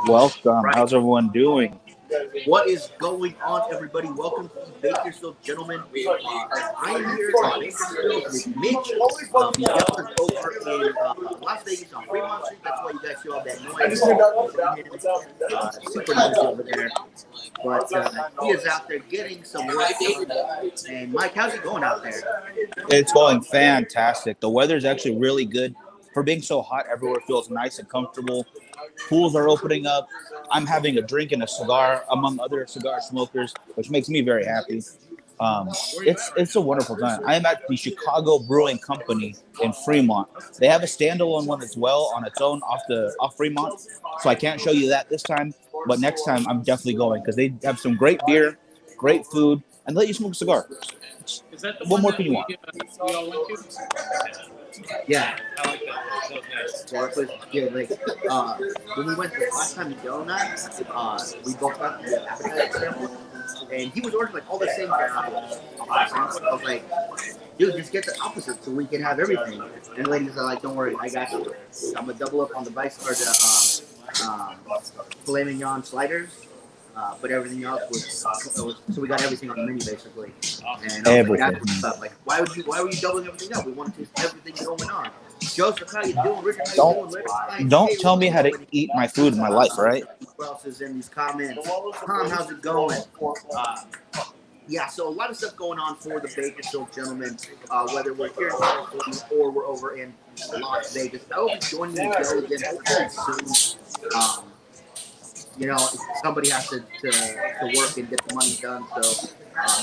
Welcome. Right. How's everyone doing? What is going on, everybody? Welcome to Bakersfield, gentlemen. I am here at Bakersfield with Mitch. Miguel is over in Las Vegas on Fremont Street. That's why you guys see all that noise. Super noisy over there. But he is out there getting some work done. And Mike, how's it going out there? It's going fantastic. The weather's actually really good. For being so hot, everywhere feels nice and comfortable. Pools are opening up. I'm having a drink and a cigar among other cigar smokers, which makes me very happy. It's a wonderful time. I am at the Chicago Brewing Company in Fremont. They have a standalone one as well on its own off Fremont, so I can't show you that this time. But next time, I'm definitely going because they have some great beer, great food, and let you smoke a cigar. Is that the what more can you want? We all went to? Yeah. I like that place. That was nice. Yeah, that was good. Like, when we went the last time Miguel and I, we both got the appetizer sample, and he was ordering like all the same variables. I was like, dude, just get the opposite so we can have everything. And the ladies are like, don't worry, I got you. I'm gonna double up on the filet mignon sliders. But everything else was so we got everything on the menu basically. And everything. Like, why were you doubling everything up? We want to taste everything going on. Joseph, how you doing? Richard, how you doing? Don't tell me how to eat my food in my life, right? Who else is in these comments? Tom, how's it going? Yeah, so a lot of stuff going on for the Bakersfield gentlemen, whether we're here in California or we're over in Las Vegas. I will be joining you again very soon. You know, somebody has to work and get the money done, so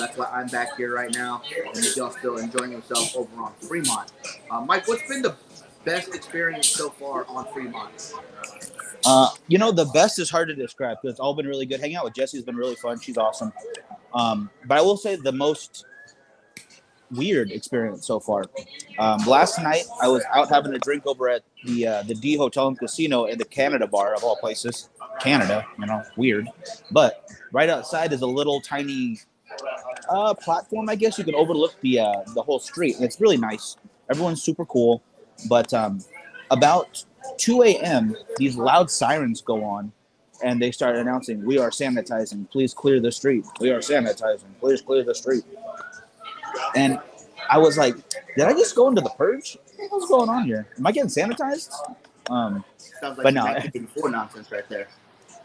that's why I'm back here right now, and Miguel's still enjoying himself over on Fremont. Mike, what's been the best experience so far on Fremont? The best is hard to describe because it's all been really good. Hanging out with Jessie has been really fun. She's awesome. But I will say the most weird experience so far. Last night, I was out having a drink over at the D Hotel and Casino in the Canada bar of all places. Canada, weird. But right outside is a little tiny platform, I guess. You can overlook the whole street. And it's really nice. Everyone's super cool. But about 2 a.m., these loud sirens go on, and they start announcing, "We are sanitizing. Please clear the street. We are sanitizing. Please clear the street." And I was like, did I just go into the purge? What's going on here? Am I getting sanitized? Sounds like but no. 1984 nonsense right there.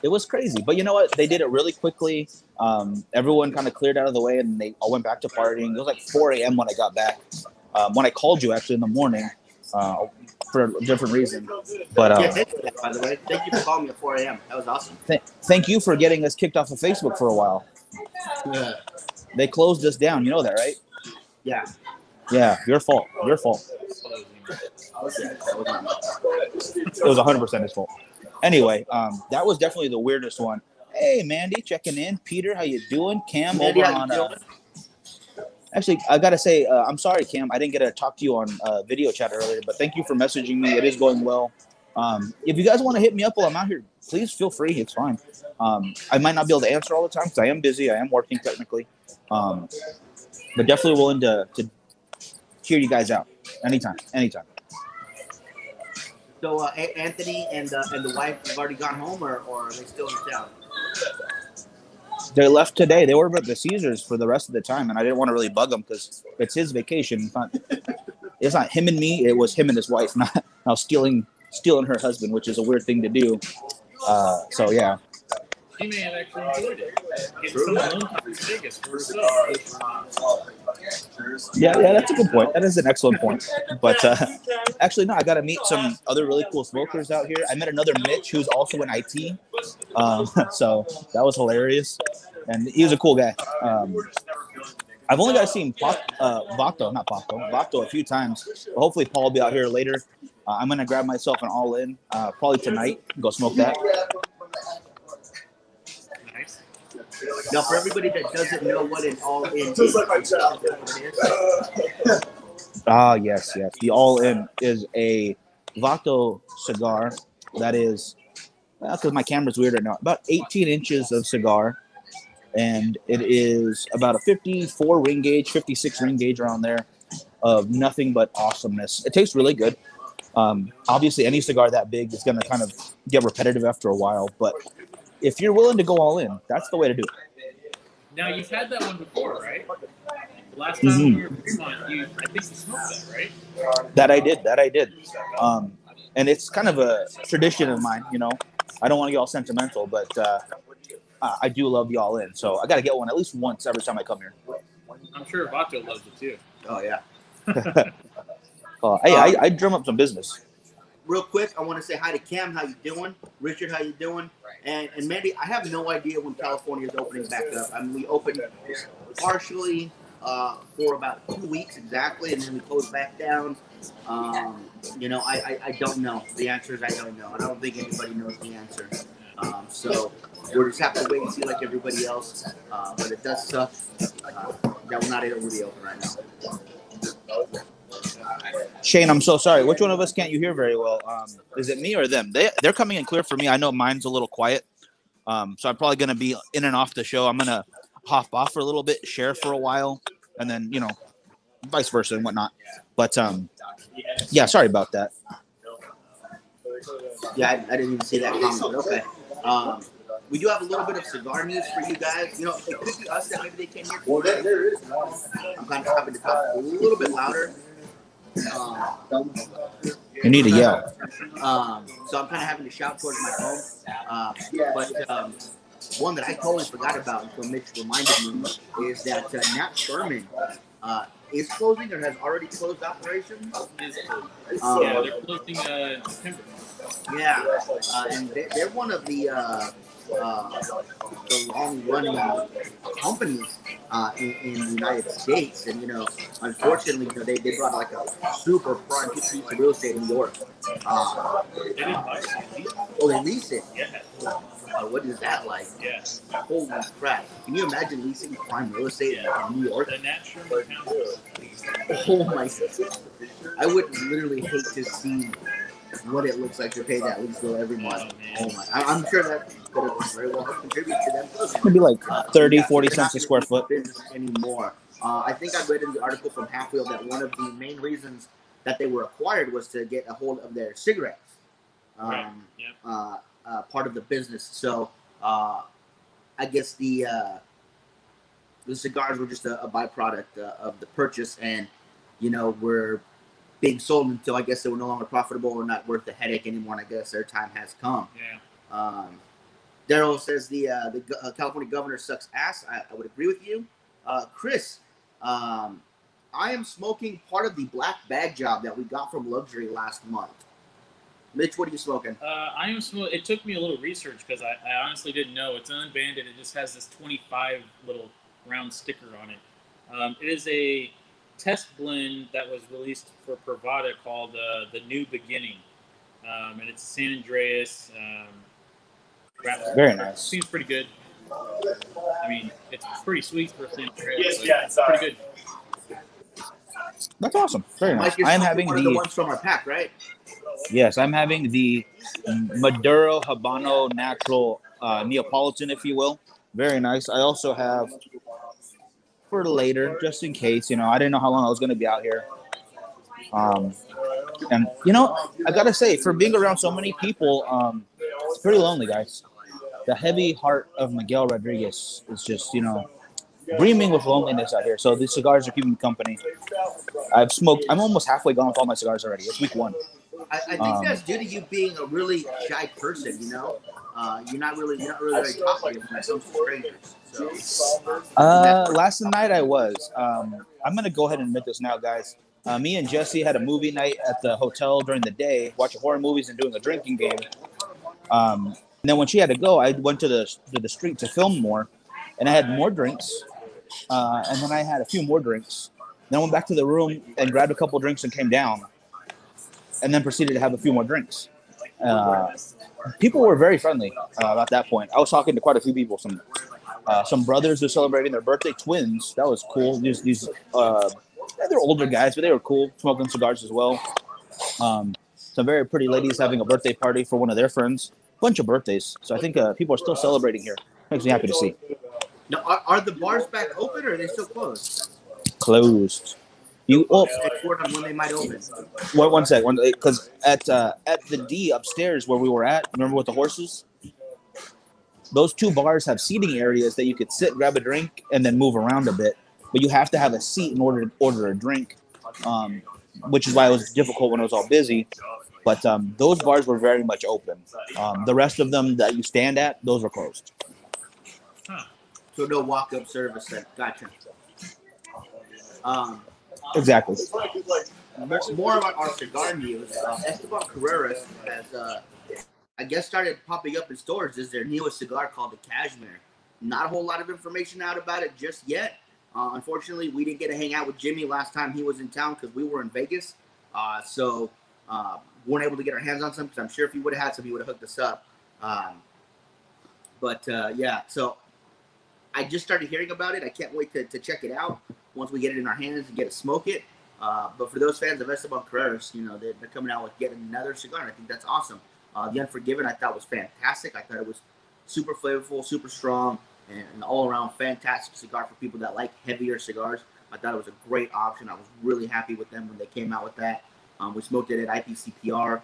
It was crazy. But you know what? They did it really quickly. Everyone kind of cleared out of the way, and they all went back to partying. It was like 4 a.m. when I got back. When I called you, actually, in the morning for a different reason. But thank you, by the way. Thank you for calling me at 4 a.m. That was awesome. Thank you for getting us kicked off of Facebook for a while. Yeah. They closed us down. You know that, right? Yeah. Yeah, your fault. Your fault. Okay. It was 100% his fault. Anyway, that was definitely the weirdest one. Hey, Mandy, checking in. Peter, how you doing? Cam, Mandy, over on. Actually, I gotta say, I'm sorry, Cam. I didn't get to talk to you on video chat earlier, but thank you for messaging me. It is going well. If you guys want to hit me up while I'm out here, please feel free. It's fine. I might not be able to answer all the time because I am busy. I am working technically, but definitely willing to hear you guys out anytime. So Anthony and the wife have already gone home, or are they still in town? They left today. They were at the Caesars for the rest of the time, and I didn't want to really bug them because it's his vacation. It's not him and me. It was him and his wife, not stealing her husband, which is a weird thing to do. So yeah. He may have actually enjoyed it. Getting some alone time in Vegas for herself. Yeah, that's a good point. That is an excellent point. But actually, no, I got to meet some other really cool smokers out here. I met another Mitch who's also in IT. So that was hilarious. And he was a cool guy. I've only got to see him Vato a few times. But hopefully Paul will be out here later. I'm going to grab myself an all-in probably tonight and go smoke that. Now, for everybody that doesn't know what an all-in is, yes. The all-in is a Vato cigar that is, because my camera's weird right now, about 18 inches of cigar, and it is about a 54 ring gauge, 56 ring gauge around there of nothing but awesomeness. It tastes really good. Obviously, any cigar that big is going to kind of get repetitive after a while. But if you're willing to go all in, that's the way to do it. Now, you've had that one before, right? The last time when we were in Fremont, I think you smoked that, right? That I did. And it's kind of a tradition of mine, you know. I don't want to get all sentimental, but I do love the all in. So I got to get one at least once every time I come here. I'm sure Vato loves it too. Oh, yeah. Hey, I drum up some business. Real quick, I want to say hi to Cam. How you doing? Richard, how you doing? And Mandy, I have no idea when California is opening back up. I mean, we opened partially for about 2 weeks exactly, and then we closed back down. You know, I don't know. The answer is I don't know. I don't think anybody knows the answer. So we'll just have to wait and see like everybody else. But it does suck that we're not able to be open right now. Shane, I'm so sorry. Which one of us can't you hear very well? Is it me or them? They're coming in clear for me. I know mine's a little quiet. So I'm probably going to be in and off the show. I'm going to hop off for a little bit, share for a while, and then, you know, vice versa and whatnot. But, yeah, sorry about that. Yeah, I didn't even see that comment, but okay. We do have a little bit of cigar news for you guys. You know, it could be us that maybe they came here. Well, there is one. I'm kind of having to talk a little bit louder. You need to yell. So I'm kind of having to shout towards my phone. But one that I totally forgot about until Mitch reminded me is that Nat Sherman is closing or has already closed operations. Yeah, they're closing in September. Yeah, and they're one of the long-running companies in the United States, and you know, unfortunately, you know, they brought like a super prime piece of real estate in New York. They didn't buy it. Oh, they leased it. Yeah. What is that like? Yeah. Holy crap! Can you imagine leasing prime real estate in New York? The Nat Sherman townhouse. Oh my! I would literally hate to see what it looks like to pay that lease bill every month. Oh my! I'm sure that could have very well contributed to them. Maybe like 30, 40 cents a square foot. Business anymore. I think I read in the article from Half Wheel that one of the main reasons that they were acquired was to get a hold of their cigarettes. Right. Yeah. Part of the business. So I guess the cigars were just a byproduct of the purchase, and you know, were being sold until I guess they were no longer profitable or not worth the headache anymore. And I guess their time has come. Yeah. Daryl says the California governor sucks ass. I would agree with you. Chris, I am smoking part of the black bag job that we got from Luxury last month. Mitch, what are you smoking? I am smoking. It took me a little research because I honestly didn't know. It's unbanded. It just has this 25 little round sticker on it. It is a test blend that was released for Pravada called The New Beginning. And it's a San Andreas. Very nice. Seems pretty good. I mean, it's pretty sweet for San Andreas. It's pretty good. That's awesome. Very nice. Mike, I am having one of the ones from our pack, right? Yes, I'm having the Maduro Habano Natural Neapolitan, if you will. Very nice. I also have, for later, just in case, you know, I didn't know how long I was going to be out here. And, you know, I got to say, for being around so many people, it's pretty lonely, guys. The heavy heart of Miguel Rodriguez is just, you know, brimming with loneliness out here. So these cigars are keeping me company. I'm almost halfway gone with all my cigars already. It's week 1. I think that's due to you being a really shy person, you know? You're not really very talkative when it comes to strangers. So, last night I was. I'm going to go ahead and admit this now, guys. Me and Jesse had a movie night at the hotel during the day, watching horror movies and doing a drinking game. And then when she had to go, I went to the street to film more, and I had more drinks. And then I had a few more drinks. Then I went back to the room and grabbed a couple drinks and came down, and then proceeded to have a few more drinks. People were very friendly at that point. I was talking to quite a few people. Some brothers were celebrating their birthday, twins. That was cool. These they're older guys, but they were cool, smoking cigars as well. Some very pretty ladies having a birthday party for one of their friends. Bunch of birthdays. So I think people are still celebrating here. Makes me happy to see. Now, are the bars back open or are they still closed? Closed. You well, report on when they might open. one sec, because at the D upstairs where we were at, remember with the horses, those two bars have seating areas that you could sit, grab a drink, and then move around a bit. But you have to have a seat in order to order a drink, which is why it was difficult when it was all busy. But those bars were very much open. The rest of them that you stand at, those were closed. Huh. So no walk-up service then. Gotcha. Exactly. More about our cigar news. Esteban Carreras has, I guess, started popping up in stores. Is their newest cigar called the Cashmere. Not a whole lot of information out about it just yet. Unfortunately, we didn't get to hang out with Jimmy last time he was in town because we were in Vegas. So weren't able to get our hands on some because I'm sure if he would have had some, he would have hooked us up. Yeah, so I just started hearing about it. I can't wait to check it out once we get it in our hands and get to smoke it. But for those fans of Esteban Carreras, you know, they're coming out with yet another cigar, and I think that's awesome. The Unforgiven I thought was fantastic. I thought it was super flavorful, super strong, and an all-around fantastic cigar for people that like heavier cigars. I thought it was a great option. I was really happy with them when they came out with that. We smoked it at IPCPR,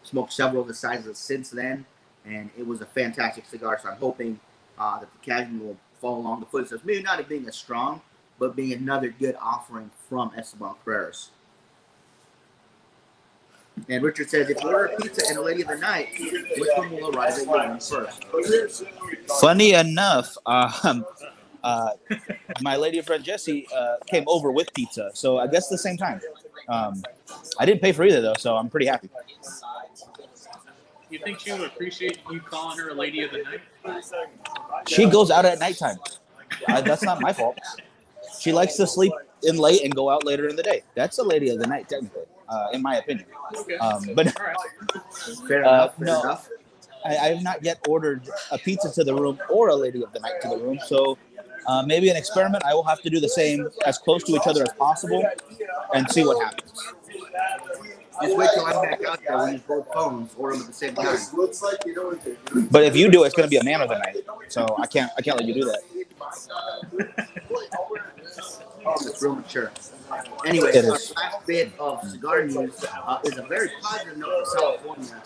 smoked several of the sizes since then, and it was a fantastic cigar. So I'm hoping that the Cashmere will follow along the footsteps, maybe not being as strong, but being another good offering from Esteban Carreras. And Richard says, if you order a pizza and a lady of the night, which one will arrive at your room first? Funny enough, my lady friend Jessie came over with pizza, so I guess the same time. I didn't pay for either though, so I'm pretty happy. You think she would appreciate you calling her a lady of the night? She goes out at nighttime. That's not my fault. She likes to sleep in late and go out later in the day. That's a lady of the night, technically, in my opinion. Okay. But Fair enough. no, I have not yet ordered a pizza to the room or a lady of the night to the room. So maybe an experiment. I will have to do the same, as close to each other as possible, and see what happens. Just wait till I'm back out there. We use both phones, order them at the same time. But if you do, it's going to be a man of the night. So I can't let you do that. It's real mature. Anyway, our last bit of cigar news is a very positive note for California.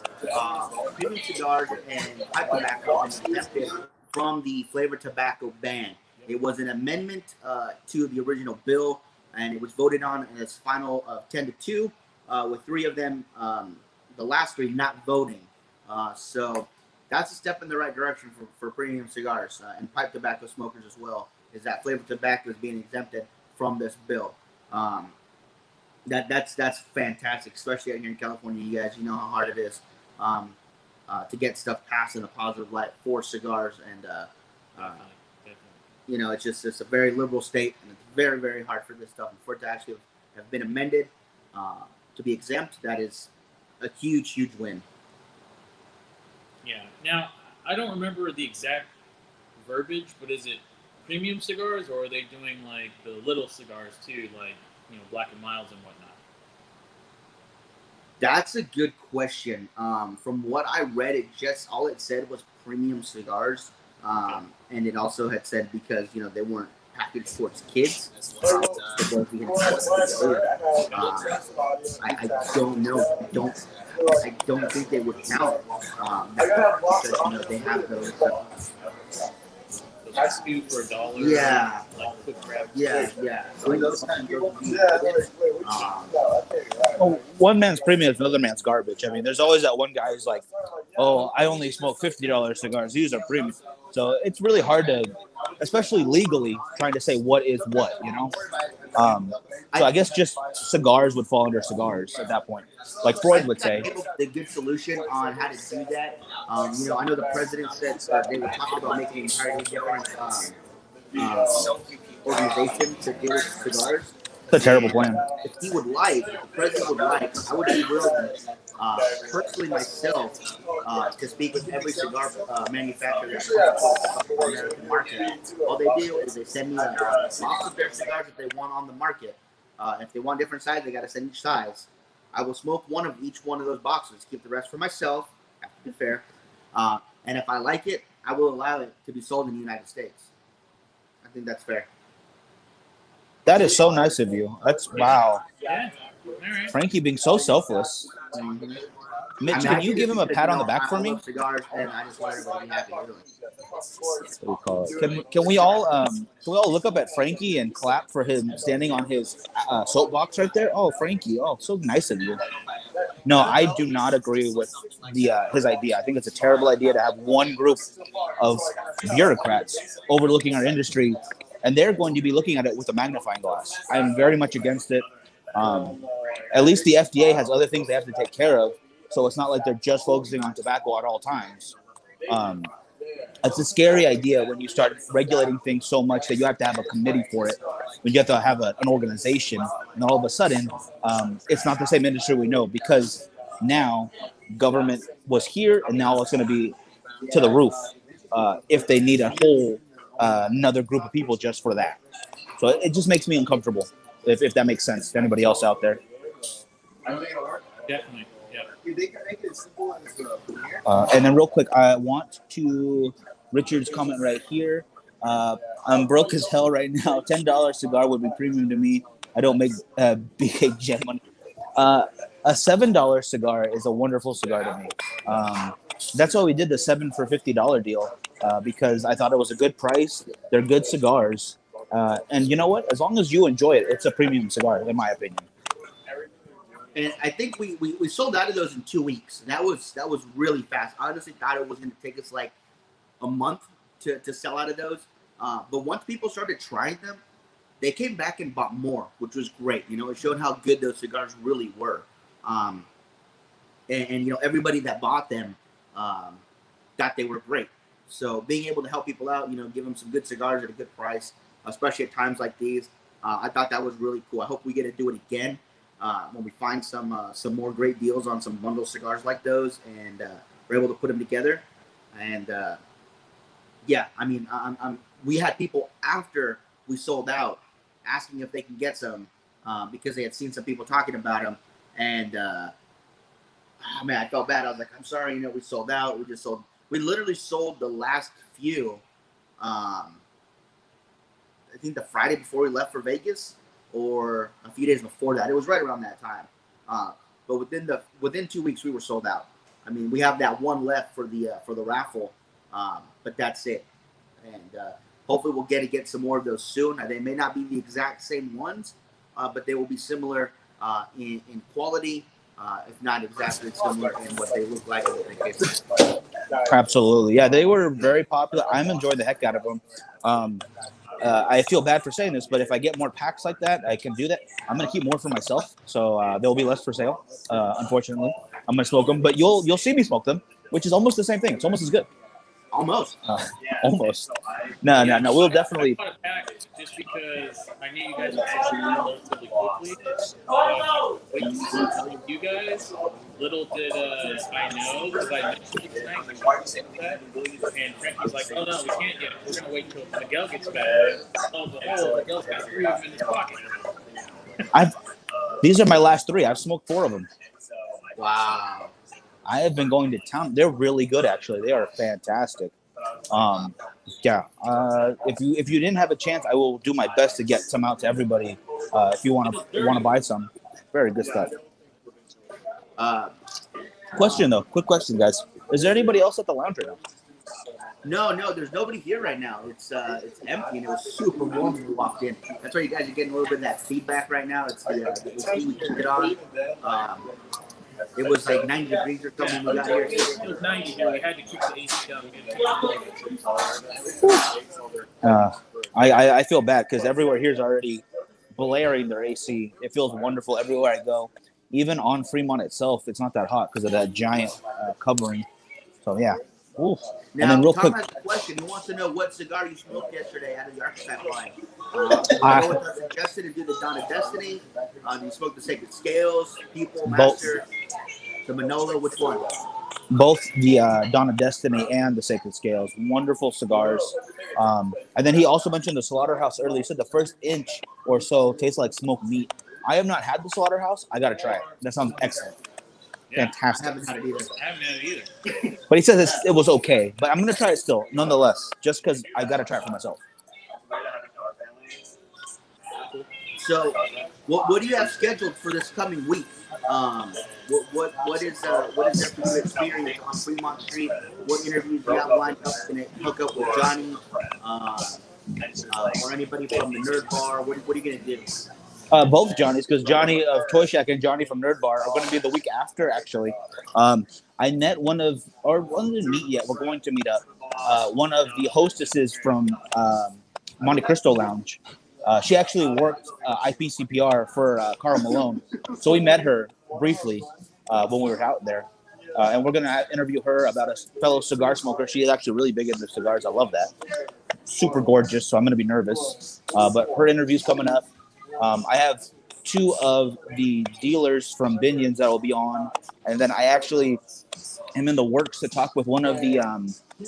Premium cigars and pipe tobacco have been exempted from the flavored tobacco ban. It was an amendment to the original bill, and it was voted on in its final of 10-2, with three of them, the last three, not voting. So that's a step in the right direction for premium cigars and pipe tobacco smokers as well, is that flavored tobacco is being exempted from this bill. That's fantastic, especially out here in California. You guys, you know how hard it is to get stuff passed in a positive light for cigars, and you know, it's a very liberal state, and it's very, very hard for this stuff. And for it to actually have been amended to be exempt, that is a huge, huge win. Yeah. Now, I don't remember the exact verbiage, but is it premium cigars, or are they doing like the little cigars too, like, you know, Black and Milds and whatnot? That's a good question. From what I read, all it said was premium cigars, and it also had said because, you know, they weren't packaged towards kids. I don't know. I don't think they would count because, you know, they have those. Those two for $1. Yeah. Like quick grab. Yeah. One man's premium is another man's garbage. I mean, there's always that one guy who's like, "Oh, I only smoke $50 cigars. These are premium." So it's really hard to, especially legally, trying to say what is what, you know. So I guess just cigars would fall under cigars at that point, like Freud would say. The good solution on how to do that. You know, I know the president said they were talking about making an entirely different organization to deal with cigars. It's a terrible plan. If he would like, if the president would like, I would be willing, personally myself, to speak with every cigar manufacturer that's on the American market. All they do is they send me a box of their cigars that they want on the market. If they want different sizes, they got to send each size. I will smoke one of each one of those boxes, keep the rest for myself, have to be fair. And if I like it, I will allow it to be sold in the United States. I think that's fair. That is so nice of you. That's wow. Yeah. All right. Frankie being so selfless. Mhm. Mitch, I can did you it give him a because, pat you on the know, back for I me? love cigars, and I just want everybody to be happy. Really. What do we call it? Can we all look up at Frankie and clap for him standing on his soapbox right there? Oh, Frankie! Oh, so nice of you. No, I do not agree with the his idea. I think it's a terrible idea to have one group of bureaucrats overlooking our industry, and they're going to be looking at it with a magnifying glass. I'm very much against it. At least the FDA has other things they have to take care of, so it's not like they're just focusing on tobacco at all times. It's a scary idea when you start regulating things so much that you have to have a committee for it. When you have to have an organization, and all of a sudden, it's not the same industry we know because now government was here, and now it's going to be to the roof if they need a whole another group of people just for that. So it just makes me uncomfortable. If that makes sense to anybody else out there. Definitely. Yeah. And then real quick, I want to Richard's comment right here. I'm broke as hell right now. $10 cigar would be premium to me. I don't make big jet money. A $7 cigar is a wonderful cigar to me. That's why we did the 7 for $50 deal because I thought it was a good price. They're good cigars. And you know what? As long as you enjoy it, it's a premium cigar, in my opinion. And I think we sold out of those in 2 weeks. That was really fast. I honestly thought it was going to take us like a month to sell out of those. But once people started trying them, they came back and bought more, which was great. You know, it showed how good those cigars really were. And you know, everybody that bought them thought they were great. So being able to help people out, you know, give them some good cigars at a good price, especially at times like these, I thought that was really cool. I hope we get to do it again when we find some more great deals on some bundle cigars like those, and we're able to put them together. And yeah, I mean, we had people after we sold out asking if they can get some because they had seen some people talking about them, and oh man, I felt bad. I was like, I'm sorry, you know, we sold out. We literally sold the last few. I think the Friday before we left for Vegas, or a few days before that. It was right around that time. But within 2 weeks, we were sold out. I mean, we have that one left for the raffle, but that's it. And hopefully, we'll get some more of those soon. They may not be the exact same ones, but they will be similar in quality, if not exactly similar in what they look like and what they taste like. Absolutely, yeah, they were very popular. I'm enjoying the heck out of them. I feel bad for saying this, but if I get more packs like that, I can do that. I'm gonna keep more for myself, so there will be less for sale. Unfortunately, I'm gonna smoke them, but you'll see me smoke them, which is almost the same thing. It's almost as good. Almost. Almost. No. We'll definitely. I bought a pack just because I knew you guys would sell it relatively quickly. Wait to see telling you guys. Little did I know, because I mentioned it tonight. And Frankie's like, oh no, we can't get it. We're going to wait till Miguel gets back. Oh, Miguel's got 3 of them in his pocket. These are my last 3. I've smoked 4 of them. Wow. I have been going to town. They're really good, actually. They are fantastic. Yeah. If you didn't have a chance, I will do my best to get some out to everybody. If you want to buy some, very good stuff. Quick question, guys. Is there anybody else at the lounge right now? No, there's nobody here right now. It's empty, and it was super warm when we walked in. That's why you guys are getting a little bit of that feedback right now. It's the AC we keep it on. It was like 90 degrees or something when we got here. It was 90 here. We had to keep the AC down. I feel bad because everywhere here is already blaring their AC. It feels wonderful everywhere I go. Even on Fremont itself, it's not that hot because of that giant covering. So yeah. Ooh. Now, and then real Tom quick, has a question. He wants to know what cigar you smoked yesterday out of the Archetype line. Did you go with our suggested and do the Dawn of Destiny? Did you smoke the Sacred Scales, People, Master, the Manolo? Which one? Both the Dawn of Destiny and the Sacred Scales. Wonderful cigars. And then he also mentioned the Slaughterhouse earlier. He said the first inch or so tastes like smoked meat. I have not had the Slaughterhouse. I got to try it. That sounds excellent. Yeah, Fantastic. I haven't had it either. I haven't had it either. But he says it was okay. But I'm going to try it still, nonetheless, just because I got to try it for myself. So, what do you have scheduled for this coming week? What is there for you to experience on Fremont Street? What interviews do you have lined up? Can it hook up with Johnny or anybody from the Nerd Bar? What are you gonna do? Both Johnnies, because Johnny of Toy Shack and Johnny from Nerd Bar are going to be the week after, actually. I met one didn't meet yet. We're going to meet up. One of the hostesses from Monte Cristo Lounge. She actually worked IPCPR for Karl Malone. So we met her briefly when we were out there. And we're going to interview her about a fellow cigar smoker. She is actually really big into cigars. I love that. Super gorgeous, so I'm going to be nervous. But her interview's coming up. I have 2 of the dealers from Binions that will be on. And then I actually am in the works to talk with one of the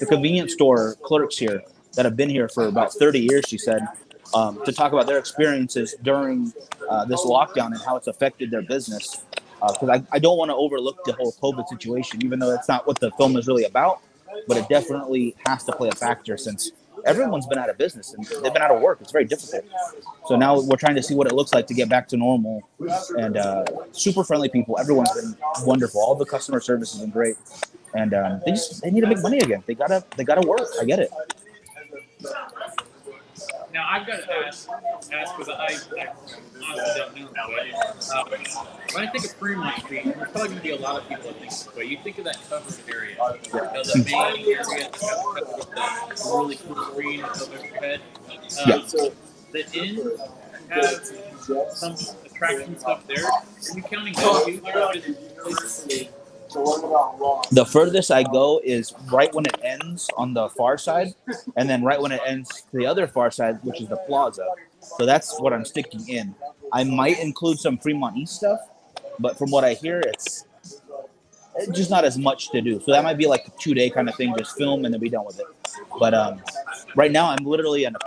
convenience store clerks here that have been here for about 30 years, she said, to talk about their experiences during this lockdown and how it's affected their business. Because I don't want to overlook the whole COVID situation, even though that's not what the film is really about. But it definitely has to play a factor since everyone's been out of business and they've been out of work. It's very difficult. So now we're trying to see what it looks like to get back to normal. And super friendly people. Everyone's been wonderful. All the customer service has been great. And they need to make money again. They gotta work. I get it. Now I've got to ask because I honestly don't know. But when I think of Fremont Street, there's probably going to be a lot of people that think this way. You think of that covered area, the main area that's covered with the really cool screen overhead. So the inn have some attraction stuff there. Are you counting those two? Or is it places? The furthest I go is right when it ends on the far side, and then right when it ends to the other far side, which is the plaza. So that's what I'm sticking in. I might include some Fremont East stuff, but from what I hear, it's just not as much to do. So that might be like a 2-day kind of thing, just film and then be done with it. But right now, I'm literally in a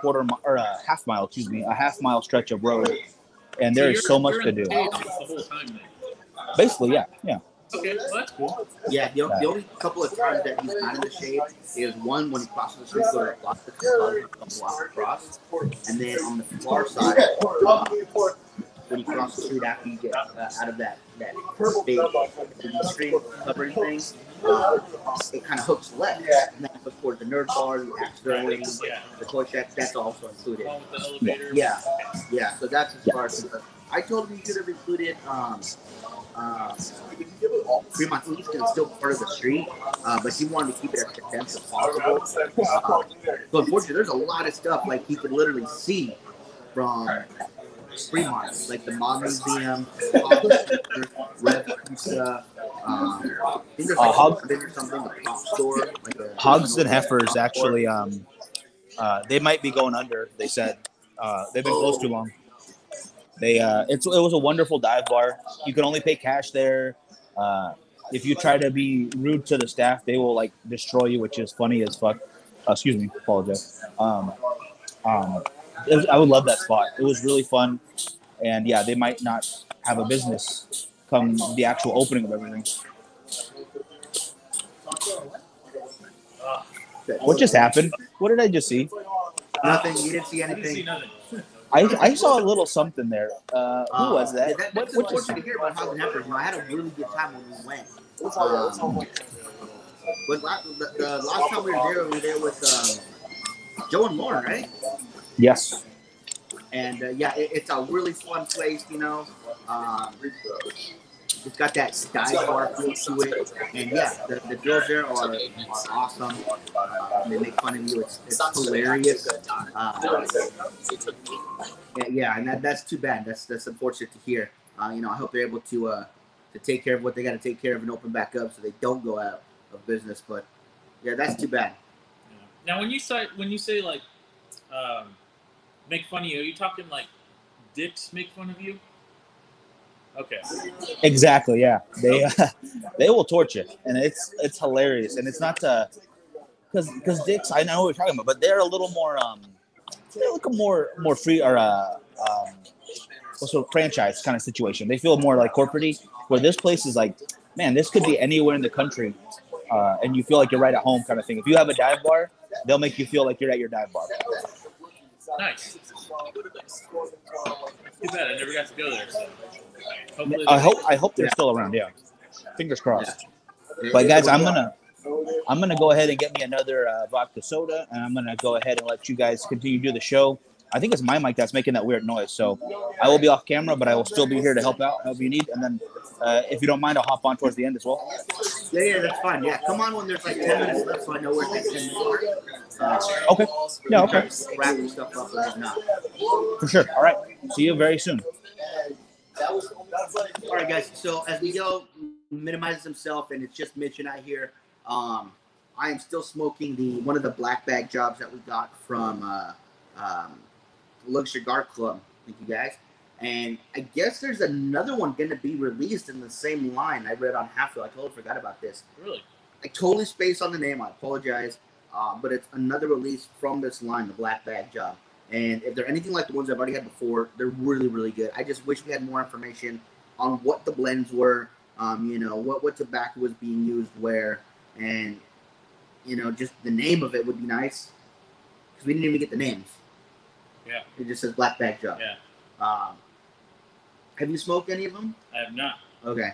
half mile stretch of road, and there is so much to do. The whole time, then. Basically, yeah. Okay, well, that's cool. Yeah, the only couple of times that he's not in the shade is one when he crosses the street, go to block across, and then on the far side, when you cross the street after you get out of that big screen covering thing, it kind of hooks left, and then goes towards the Nerd Bar, the Axe Throwing, the Toy Shack. That's also included. Yeah. So that's as far as I told him he could have included. Fremont East is still part of the street, but he wanted to keep it as condensed as possible. So unfortunately, there's a lot of stuff like he could literally see from Fremont, like the Mod Museum, Red Pizza. I think there's like something, a pop store. Like Hogs and Heifers actually, they might be going under. They said they've been closed too long. It was a wonderful dive bar. You can only pay cash there. If you try to be rude to the staff, they will like destroy you, which is funny as fuck. Excuse me, apologize. I would love that spot. It was really fun, and yeah, they might not have a business come the actual opening of everything. What just happened? What did I just see? Nothing. You didn't see anything. I saw a little something there. Who was that? That's unfortunate to hear about Hogs and Heifers. I had a really good time when we went. But the last time we were there with Joe and Lauren, right? Yes. And it's a really fun place, you know. It's got that dive bar feel to it, and the girls there are awesome. They make fun of you. It's hilarious. And that's too bad. That's unfortunate to hear. I hope they're able to take care of what they got to take care of and open back up so they don't go out of business. But yeah, that's too bad. Now, when you say like make fun of you, are you talking like dicks make fun of you? Okay. Exactly. Yeah. They will torture, and it's hilarious, and it's not because dicks. I know what you're talking about, but they're a little more they're like a more free or what's a franchise kind of situation. They feel more like corporate-y, where this place is like, man, this could be anywhere in the country, and you feel like you're right at home kind of thing. If you have a dive bar, they'll make you feel like you're at your dive bar. Nice. Too bad I never got to go there. So hopefully I hope they're still around. Yeah, fingers crossed. But guys, I'm gonna go ahead and get me another vodka soda, and I'm gonna go ahead and let you guys continue to do the show. I think it's my mic that's making that weird noise, so I will be off camera, but I will still be here to help out, help you need. And then, if you don't mind, I'll hop on towards the end as well. Yeah, that's fine. Yeah, come on when there's like 10 minutes left, so I know where to Okay. Yeah. Okay. wrap this stuff up or not. For sure. All right. See you very soon. All right, guys. So as we go, minimizes himself, and it's just Mitch and I here. I am still smoking one of the black bag jobs that we got from Lug Cigar Club. Thank you, guys. And I guess there's another one going to be released in the same line. I read on Halfwheel. I totally forgot about this. Really? I totally spaced on the name. I apologize. But it's another release from this line, the black bag job. And if they're anything like the ones I've already had before, they're really, really good. I just wish we had more information on what the blends were, what tobacco was being used where, and, just the name of it would be nice. Because we didn't even get the names. Yeah. It just says black bag job. Yeah. Have you smoked any of them? I have not. Okay.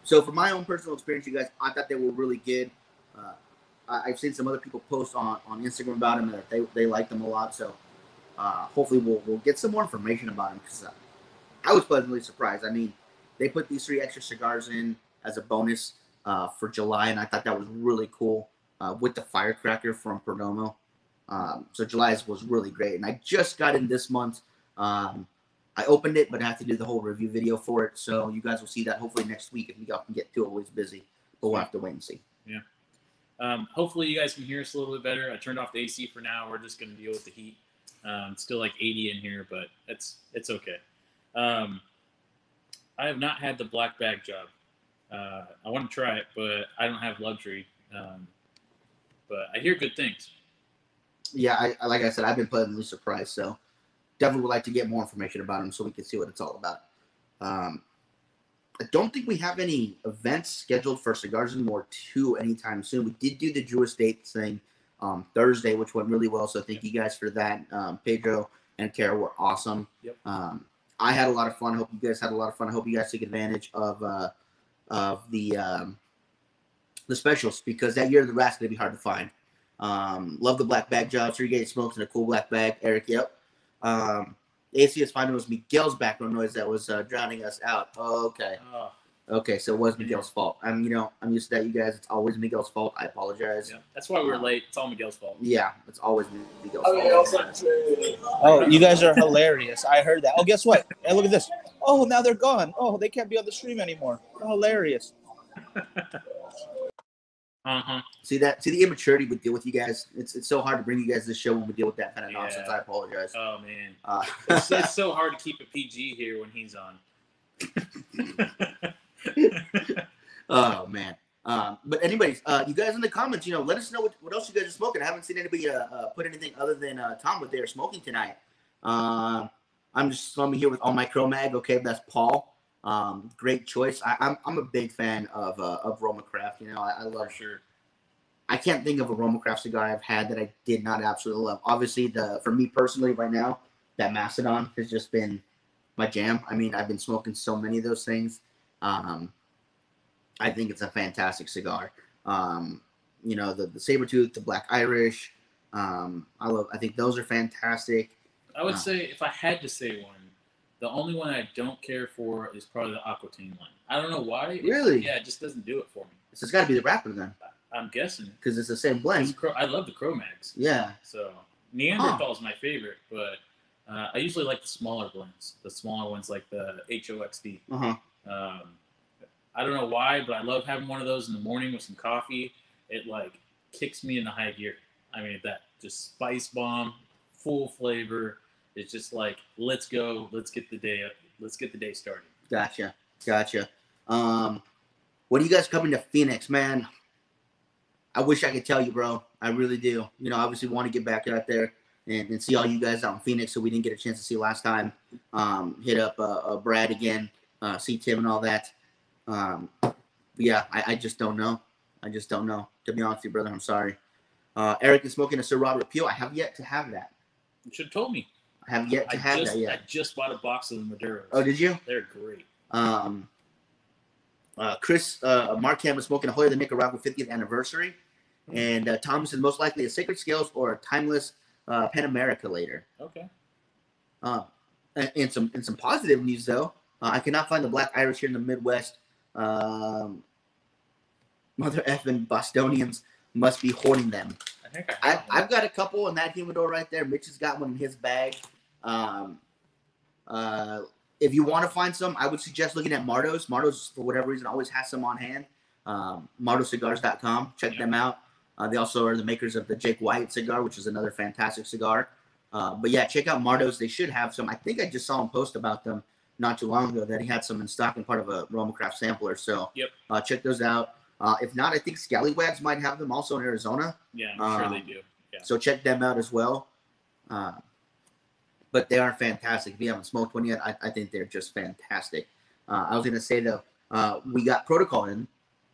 So from my own personal experience, you guys, I thought they were really good. I've seen some other people post on Instagram about them that they like them a lot. So hopefully we'll get some more information about them because I was pleasantly surprised. I mean, they put these 3 extra cigars in as a bonus for July, and I thought that was really cool with the firecracker from Perdomo. So July's was really great, and I just got in this month. I opened it, but I have to do the whole review video for it. So you guys will see that hopefully next week if we all can get to it. Always busy, but we'll have to wait and see. Yeah. Hopefully you guys can hear us a little bit better. I turned off the AC for now. We're just going to deal with the heat. It's still like 80 in here, but it's okay. I have not had the black bag job. I want to try it, but I don't have luxury. But I hear good things. Yeah, like I said, I've been pleasantly surprised. So definitely would like to get more information about them so we can see what it's all about. I don't think we have any events scheduled for Cigars and More 2 anytime soon. We did do the Drew Estates thing Thursday, which went really well. So thank you guys for that. Pedro and Kara were awesome. Yep. I had a lot of fun. I hope you guys had a lot of fun. I hope you guys took advantage of the specials because that year the rat's going to be hard to find. Love the black bag job. Sure, you get smokes in a cool black bag. Eric, yep. AC is finding it was Miguel's background noise that was drowning us out. Oh, okay. Okay, so it was Miguel's fault. I'm used to that, you guys. It's always Miguel's fault. I apologize. Yeah, that's why we're late. It's all Miguel's fault. Yeah, it's always Miguel's fault. Oh, you guys are hilarious. I heard that. Oh, guess what? Hey, look at this. Oh, now they're gone. Oh, they can't be on the stream anymore. Oh, hilarious. See the immaturity we deal with you guys. It's so hard to bring you guys this show when we deal with that kind of nonsense. I apologize. Oh man, it's so hard to keep it PG here when he's on. Oh man. But anyways, you guys in the comments, let us know what else you guys are smoking. I haven't seen anybody put anything other than Tom what they are smoking tonight. I'm just slumming here with all my Cro-Mag. Okay, that's Paul. Great choice. I'm a big fan of Roma Craft. I love. Sure. I can't think of a Roma Craft cigar I've had that I did not absolutely love. Obviously, for me personally, right now, that Macedon has just been my jam. I mean, I've been smoking so many of those things. I think it's a fantastic cigar. The Sabertooth, the Black Irish. I think those are fantastic. I would say if I had to say one, the only one I don't care for is probably the Aquitaine one. I don't know why. Really? Yeah, it just doesn't do it for me. So it's got to be the wrapper then. I'm guessing. Because it's the same blend. I love the Cro-Mags. Yeah. So Neanderthal is my favorite, but I usually like the smaller blends. The smaller ones like the HOXD. I don't know why, but I love having one of those in the morning with some coffee. It kicks me into high gear. I mean, that just spice bomb, full flavor. It's just let's go. Let's get the day started. Gotcha. When are you guys coming to Phoenix, man? I wish I could tell you, bro. I really do. Obviously want to get back out there and see all you guys out in Phoenix who we didn't get a chance to see last time. Hit up Brad again, see Tim and all that. Yeah, I just don't know. To be honest with you, brother, I'm sorry. Eric is smoking a Sir Robert Peel. I have yet to have that. You should have told me. I have yet to have that yet. I just bought a box of the Maduros. Oh, did you? They're great. Chris Markham was smoking a Hoya the Nicaragua 50th anniversary, and Thomas is most likely a Sacred Scales or a Timeless Pan America later. Okay. And some positive news though, I cannot find the Black Irish here in the Midwest. Mother effing Bostonians must be hoarding them. I think I've got a couple in that humidor right there. Mitch has got one in his bag. If you want to find some, I would suggest looking at Mardos. Mardos, for whatever reason, always has some on hand. MardosCigars.com. Check them out. They also are the makers of the Jake White cigar, which is another fantastic cigar. But yeah, check out Mardos. They should have some. I think I just saw him post about them not too long ago that he had some in stock and part of a Romacraft sampler. So check those out. If not, I think Scallywags might have them also in Arizona. Yeah, I'm sure they do. Yeah. So check them out as well. But they are fantastic. If you haven't smoked one yet, I think they're just fantastic. I was going to say, though, we got Protocol in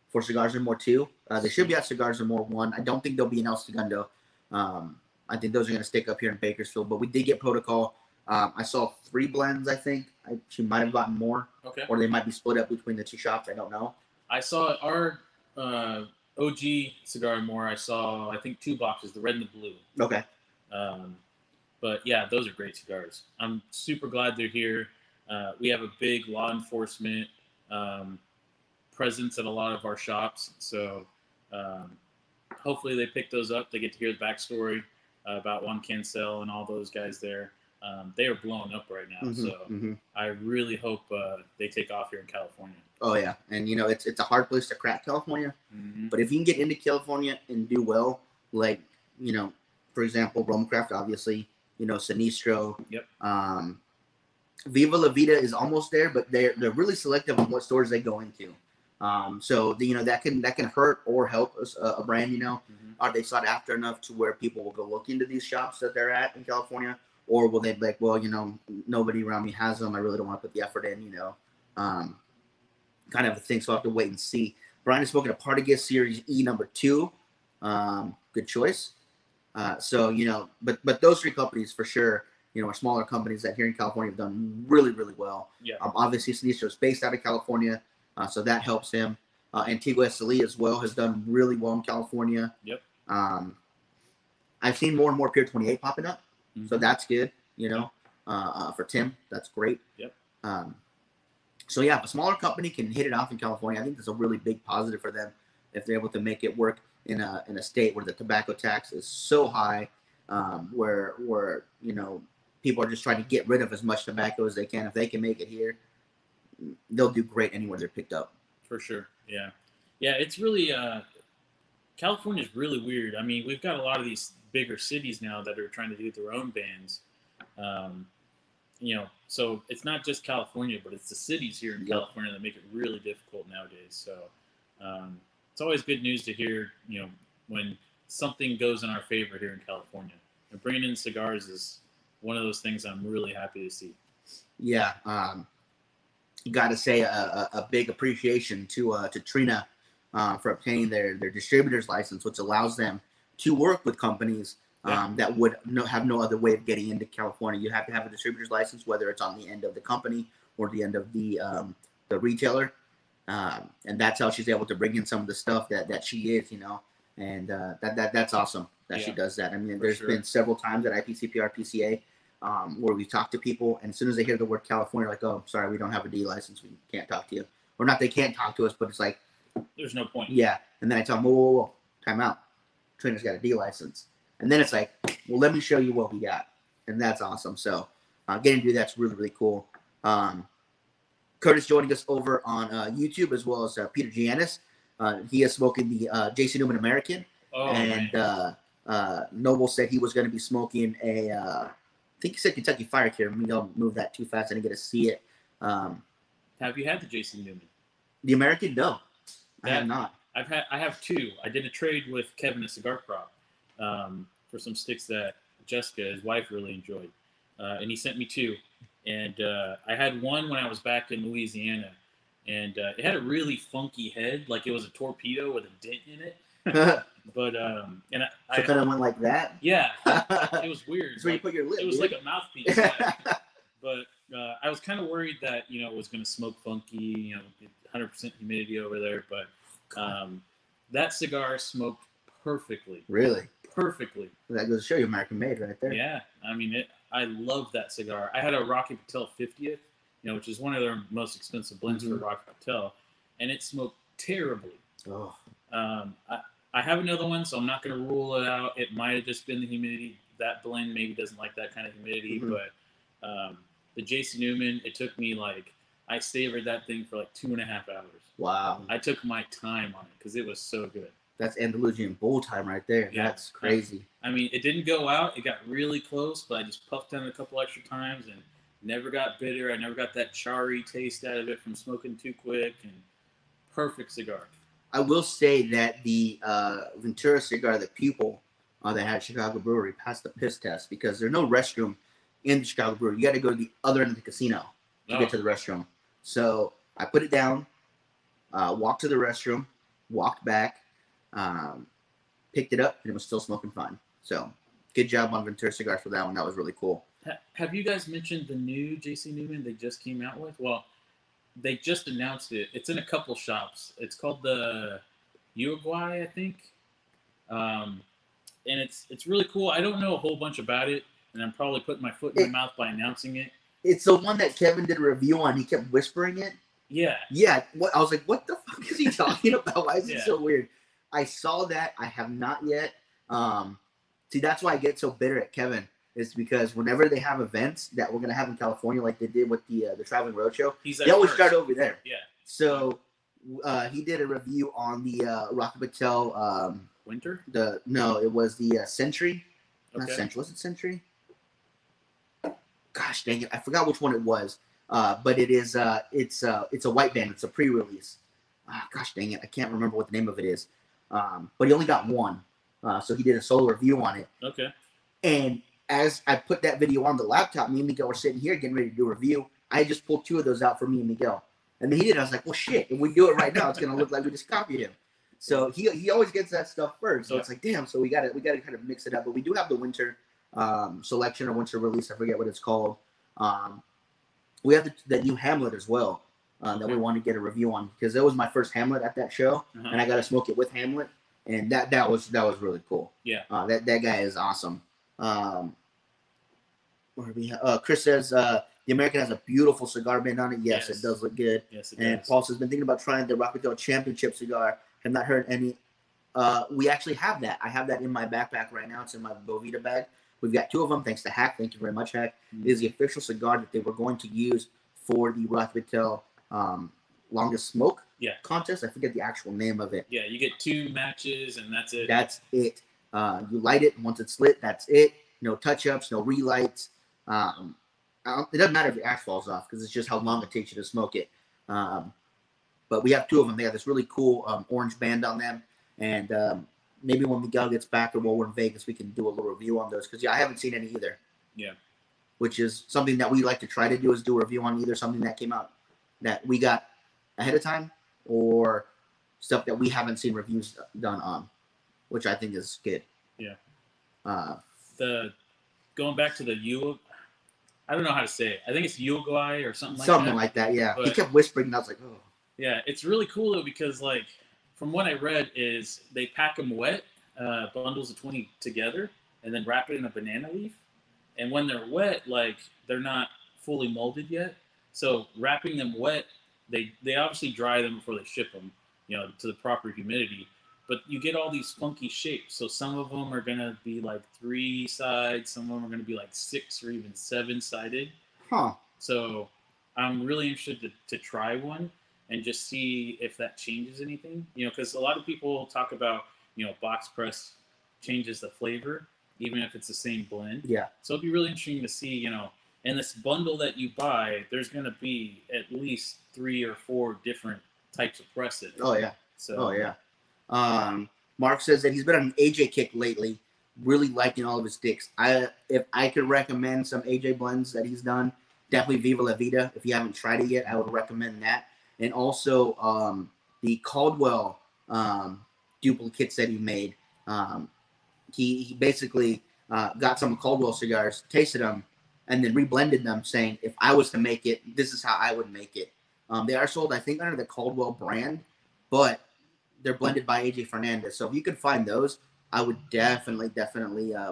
for Cigars and More 2. They should be at Cigars and More 1. I don't think they'll be in El Segundo. I think those are going to stick up here in Bakersfield. But we did get Protocol. I saw 3 blends, I think. She might have gotten more. Okay. Or they might be split up between the 2 shops. I don't know. I saw our OG Cigar and More. I saw, I think, 2 boxes, the red and the blue. Okay. But yeah, those are great cigars. I'm super glad they're here. We have a big law enforcement presence at a lot of our shops. So hopefully they pick those up. They get to hear the backstory about Juan Cancel and all those guys there. They are blowing up right now. I really hope they take off here in California. Oh, yeah. And, you know, it's a hard place to crack, California. But if you can get into California and do well, like, you know, for example, Romacraft, obviously, you know, Sinistro. Yep. Viva La Vida is almost there, but they're really selective on what stores they go into. So you know that can hurt or help a brand. You know, are they sought after enough to where people will go look into these shops that they're at in California, or will they be like, well, you know, nobody around me has them. I really don't want to put the effort in. You know, kind of a thing. So I will have to wait and see. Brian is smoking a Partagas Series E number 2. Good choice. So, you know, but those 3 companies for sure, you know, are smaller companies that here in California have done really, really well. Yeah. Obviously, Sinistro is based out of California, so that helps him. Antigua Esteli as well has done really well in California. Yep. I've seen more and more Pier 28 popping up, so that's good, you know, for Tim. That's great. Yep. So, yeah, if a smaller company can hit it off in California, I think that's a really big positive for them if they're able to make it work in a state where the tobacco tax is so high, where you know people are just trying to get rid of as much tobacco as they can. If they can make it here, they'll do great anywhere they're picked up. For sure, yeah. It's really California's really weird. I mean, we've got a lot of these bigger cities now that are trying to do their own bans. You know, so it's not just California, but it's the cities here in California that make it really difficult nowadays. So. It's always good news to hear, you know, when something goes in our favor here in California. And bringing in cigars is one of those things I'm really happy to see. Yeah, got to say a big appreciation to Trina for obtaining their distributor's license, which allows them to work with companies that would have no other way of getting into California. You have to have a distributor's license, whether it's on the end of the company or the end of the retailer. And that's how she's able to bring in some of the stuff that she is, you know, and that's awesome that she does that. I mean, there's been several times at IPCPR, PCA, where we talk to people, and as soon as they hear the word California, like, oh, sorry, we don't have a D license, we can't talk to you, or not, they can't talk to us, but it's like, there's no point. Yeah, and then I tell them, whoa, time out, Trina's got a D license, and then it's like, well, let me show you what we got, and that's awesome. So getting to do that's really, really cool. Curtis joining us over on YouTube, as well as Peter Giannis. He is smoking the J.C. Newman American. Noble said he was going to be smoking I think he said Kentucky Fire Care. Let me don't move that too fast. I didn't get to see it. Have you had the J.C. Newman? The American? No, I have not. I have 2. I did a trade with Kevin at Cigar Prop for some sticks that Jessica, his wife, really enjoyed. And he sent me 2. And I had one when I was back in Louisiana, and it had a really funky head, like it was a torpedo with a dent in it. But and So kind of went like that. Yeah, it was weird. That's where you put your lip. It was dude. like a mouthpiece. Yeah. But I was kind of worried that it was going to smoke funky, 100% humidity over there. But that cigar smoked perfectly. Really? Perfectly. That goes to show you American made right there. Yeah, I mean, I love that cigar. I had a Rocky Patel 50th, which is one of their most expensive blends for Rocky Patel, and it smoked terribly. Oh. I have another one, so I'm not going to rule it out. It might have just been the humidity. That blend maybe doesn't like that kind of humidity, but the JC Newman, it took me I savored that thing for 2.5 hours. Wow. I took my time on it because it was so good. That's Andalusian bull time right there. Yeah. That's crazy. I mean, it didn't go out. It got really close, but I just puffed on it a couple extra times and never got bitter. I never got that charry taste out of it from smoking too quick. And perfect cigar. I will say that the Ventura cigar, the Pupil, that had Chicago Brewery, passed the piss test because there's no restroom in the Chicago Brewery. You got to go to the other end of the casino to get to the restroom. So I put it down, walked to the restroom, walked back, picked it up, and it was still smoking fine. So good job on Ventura Cigars for that one. That was really cool. Have you guys mentioned the new JC Newman they just came out with? Well, they just announced it. It's in a couple shops. It's called the Uruguay, I think. And it's really cool. I don't know a whole bunch about it, and I'm probably putting my foot in my mouth by announcing it. It's the one that Kevin did a review on. He kept whispering it. Yeah. Yeah. I was like, what the fuck is he talking about? Why is it so weird? I saw that. I have not yet. See, that's why I get so bitter at Kevin. Is because whenever they have events that we're gonna have in California, like they did with the Traveling Roadshow, they always start over there. Yeah. So he did a review on the Rocky Patel. Winter? It was the Century. Okay. Not Century. Was it Century? Gosh dang it! I forgot which one it was. But it is. It's a white band. It's a pre-release. Gosh dang it! I can't remember what the name of it is. But he only got one. So he did a solo review on it. Okay. And as I put that video on the laptop, me and Miguel were sitting here getting ready to do a review. I just pulled 2 of those out for me and Miguel. And then he did. I was like, well, shit. If we do it right now, it's going to look like we just copied him. So he always gets that stuff first. So it's like, damn. So we got to kind of mix it up. But we do have the winter selection or winter release. I forget what it's called. We have the new Hamlet as well that we want to get a review on because that was my first Hamlet at that show. And I got to smoke it with Hamlet. And that was really cool. Yeah. That guy is awesome. Chris says the American has a beautiful cigar band on it. Yes, it does look good. Yes, it and does. Paul says been thinking about trying the Rocky Patel Championship cigar. Have not heard any. We actually have that. I have that in my backpack right now. It's in my Bovita bag. We've got 2 of them. Thanks to Hack. Thank you very much, Hack. It is the official cigar that they were going to use for the Rocky Patel longest smoke contest. I forget the actual name of it. Yeah, you get 2 matches and that's it. That's it. You light it. Once it's lit, that's it. No touch-ups, no relights. It doesn't matter if the ash falls off because it's just how long it takes you to smoke it. But we have 2 of them. They have this really cool orange band on them. And maybe when Miguel gets back or while we're in Vegas, we can do a little review on those. Because, I haven't seen any either. Yeah. Which is something that we like to try to do is do a review on either something that came out that we got ahead of time or stuff that we haven't seen reviews done on, which I think is good. Yeah. Going back to the I don't know how to say it. I think it's Uruguay or something like that. Something like that, yeah. But he kept whispering, and I was like, oh. Yeah, it's really cool, though, because, from what I read is they pack them wet, bundles of 20 together, and then wrap it in a banana leaf. And when they're wet, they're not fully molded yet. So wrapping them wet, they obviously dry them before they ship them, to the proper humidity. But you get all these funky shapes. So some of them are going to be 3 sides. Some of them are going to be 6 or even 7 sided. Huh. So I'm really interested to try one and just see if that changes anything. Because a lot of people talk about, box press changes the flavor, even if it's the same blend. Yeah. So it'd be really interesting to see, in this bundle that you buy, there's going to be at least 3 or 4 different types of presses. Oh, yeah. So, oh, yeah. Mark says that he's been on an AJ kick lately, really liking all of his sticks. If I could recommend some AJ blends that he's done, definitely Viva La Vida. If you haven't tried it yet, I would recommend that. And also the Caldwell duplicates that he made. he basically got some Caldwell cigars, tasted them, and then reblended them, saying, if I was to make it, this is how I would make it. They are sold, I think, under the Caldwell brand, but they're blended by AJ Fernandez. So if you could find those, I would definitely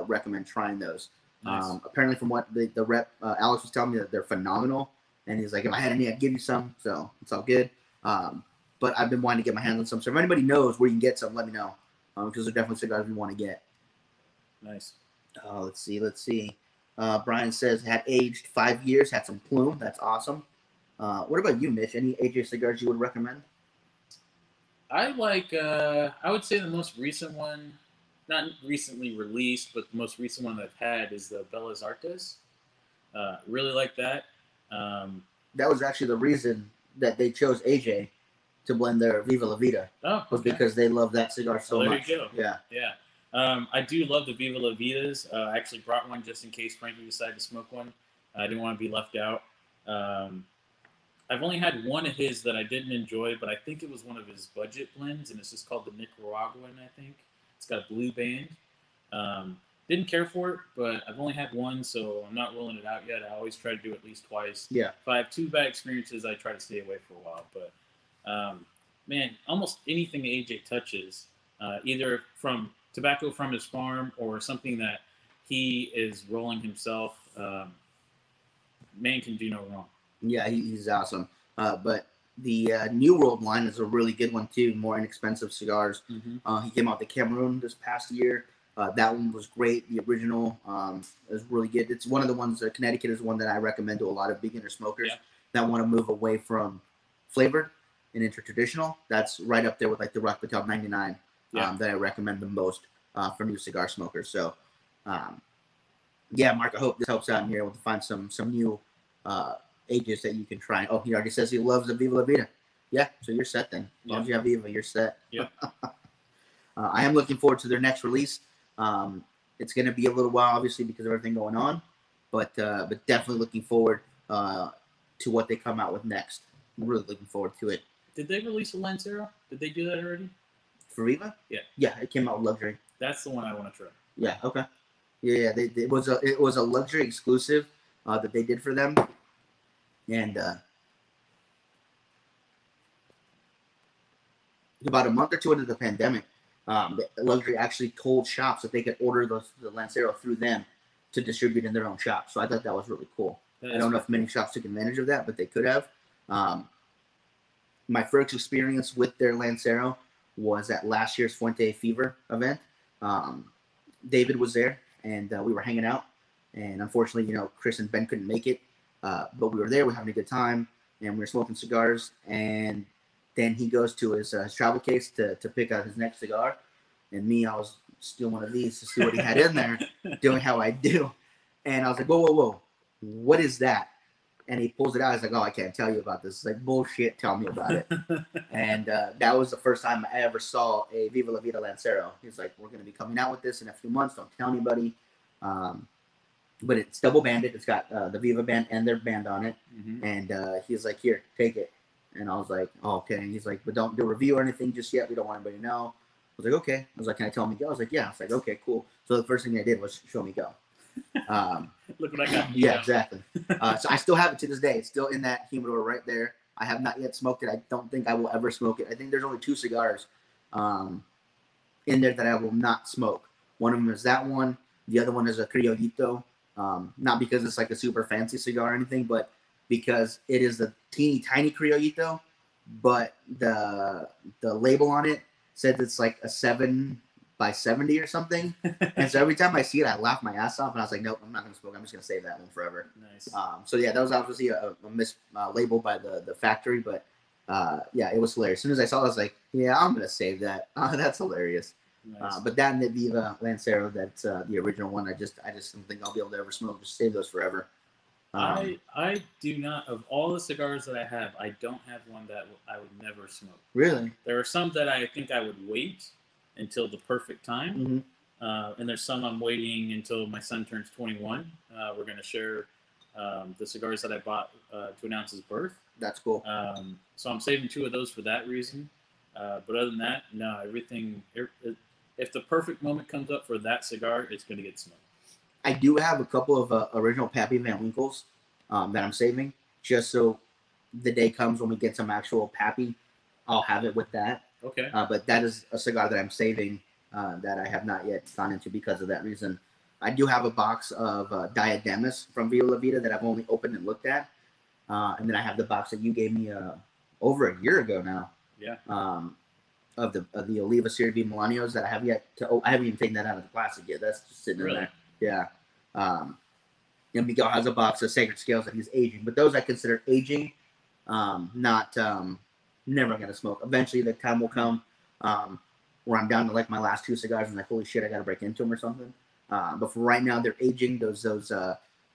recommend trying those. Nice. Apparently, from what the rep Alex was telling me, that they're phenomenal. And he's like, if I had any, I'd give you some. So it's all good. But I've been wanting to get my hands on some. So if anybody knows where you can get some, let me know. Because they're definitely cigars we want to get. Nice. Let's see. Brian says, had aged 5 years, had some plume. That's awesome. What about you, Mitch? Any AJ cigars you would recommend? I like, I would say the most recent one, not recently released, but the most recent one I've had is the Belas Artes. Really like that. That was actually the reason that they chose AJ to blend their Viva La Vida. Oh, was okay. because they love that cigar so There much. you go. Yeah. Yeah. I do love the Viva La Vidas. I actually brought one just in case Frankie decided to smoke one. I didn't want to be left out. I've only had one of his that I didn't enjoy, but I think it was one of his budget blends, and it's just called the Nicaraguan, I think. It's got a blue band. Didn't care for it, but I've only had one, so I'm not ruling it out yet. I always try to do at least twice. Yeah. If I have 2 bad experiences, I try to stay away for a while. But, man, almost anything AJ touches, either from tobacco from his farm or something that he is rolling himself, man can do no wrong. Yeah, he's awesome. But the New World line is a really good one, too. More inexpensive cigars. Mm-hmm. He came out the Cameroon this past year. That one was great. The original is really good. It's one of the ones, Connecticut is one that I recommend to a lot of beginner smokers that want to move away from flavored and into traditional. That's right up there with like the Rock Patel 99 that I recommend the most for new cigar smokers. So, yeah, Mark, I hope this helps out and you're able to find some new ages that you can try. Oh, he already says he loves the Viva La Vida. Yeah, so you're set then. As long as you have Viva, you're set. Yeah. I am looking forward to their next release. It's going to be a little while, obviously, because of everything going on, but definitely looking forward to what they come out with next. I'm really looking forward to it. Did they release a Lancero? Did they do that already? For Viva? Yeah. Yeah, it came out with luxury. That's the one I want to try. Yeah. Okay. Yeah. It was a luxury exclusive that they did for them, and about a month or two into the pandemic, the luxury actually told shops that they could order the Lancero through them to distribute in their own shop. So I thought that was really cool. I don't know if many shops took advantage of that, but they could have. My first experience with their Lancero was at last year's Fuente Fever event. David was there, and we were hanging out. And unfortunately, Chris and Ben couldn't make it. But we were there. We were having a good time, and we were smoking cigars. And then he goes to his travel case to pick out his next cigar. And me, I was stealing one of these to see what he had in there, doing how I do. And I was like, whoa. What is that? And he pulls it out. He's like, oh, I can't tell you about this. It's like, bullshit, tell me about it. And that was the first time I ever saw a Viva La Vida Lancero. He's like, we're going to be coming out with this in a few months. Don't tell anybody. But it's double banded. It's got the Viva band and their band on it. Mm-hmm. And he's like, here, take it. And I was like, oh, okay. And he's like, but don't do a review or anything just yet. We don't want anybody to know. I was like, okay. I was like, can I tell him to go? I was like, yeah. I was like, okay, cool. So the first thing I did was show me go. Look what I got. Yeah, exactly. So I still have it to this day. It's still in that humidor right there. I have not yet smoked it. I don't think I will ever smoke it. I think there's only 2 cigars in there that I will not smoke. One of them is that one. The other one is a Criollito. Not because it's like a super fancy cigar or anything, but because it is a teeny tiny Criollito, but the label on it says it's like a 7x70 or something. And so every time I see it, I laugh my ass off, and I was like, nope, I'm not going to smoke. I'm just going to save that one forever. Nice. So yeah, that was obviously a label by the factory, but yeah, it was hilarious. As soon as I saw it, I was like, yeah, I'm going to save that. That's hilarious. Nice. But that and the Viva Lancero, that's the original one. I just don't think I'll be able to ever smoke. Just save those forever. I do not, of all the cigars that I have, I don't have one that I would never smoke. Really? There are some that I think I would wait until the perfect time. Mm-hmm. And there's some I'm waiting until my son turns 21. We're going to share the cigars that I bought to announce his birth. That's cool. So I'm saving 2 of those for that reason. But other than that, no, everything if the perfect moment comes up for that cigar, it's going to get smoked. I do have a couple of original Pappy Van Winkles that I'm saving, just so the day comes when we get some actual Pappy, I'll have it with that. Okay. But that is a cigar that I'm saving that I have not yet gone into because of that reason. I do have a box of Diademas from Viva La Vida that I've only opened and looked at. And then I have the box that you gave me over a year ago now. Yeah. Of the Oliva Serie V Milanios that I have yet to. I haven't even taken that out of the plastic yet. That's just sitting in there. Yeah. And Miguel has a box of Sacred Scales that he's aging, but those I consider aging, not never gonna smoke. Eventually, the time will come where I'm down to like my last 2 cigars and like, holy shit, I gotta break into them or something. But for right now, they're aging. Those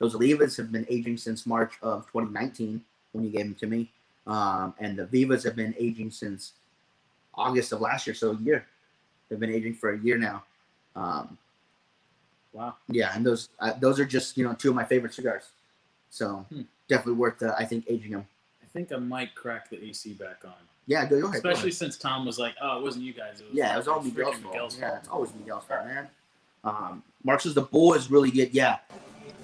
Olivas have been aging since March of 2019 when you gave them to me, and the Vivas have been aging since August of last year, so a year. They've been aging for a year now. Wow. Yeah, and those are just 2 of my favorite cigars. So definitely worth I think aging them. I think I might crack the AC back on. Yeah, go ahead. Especially since Tom was like, "Oh, it wasn't you guys. It was all Miguel's fault. Yeah, it's always Miguel's fault, man. Marx's The Bull is really good. Yeah.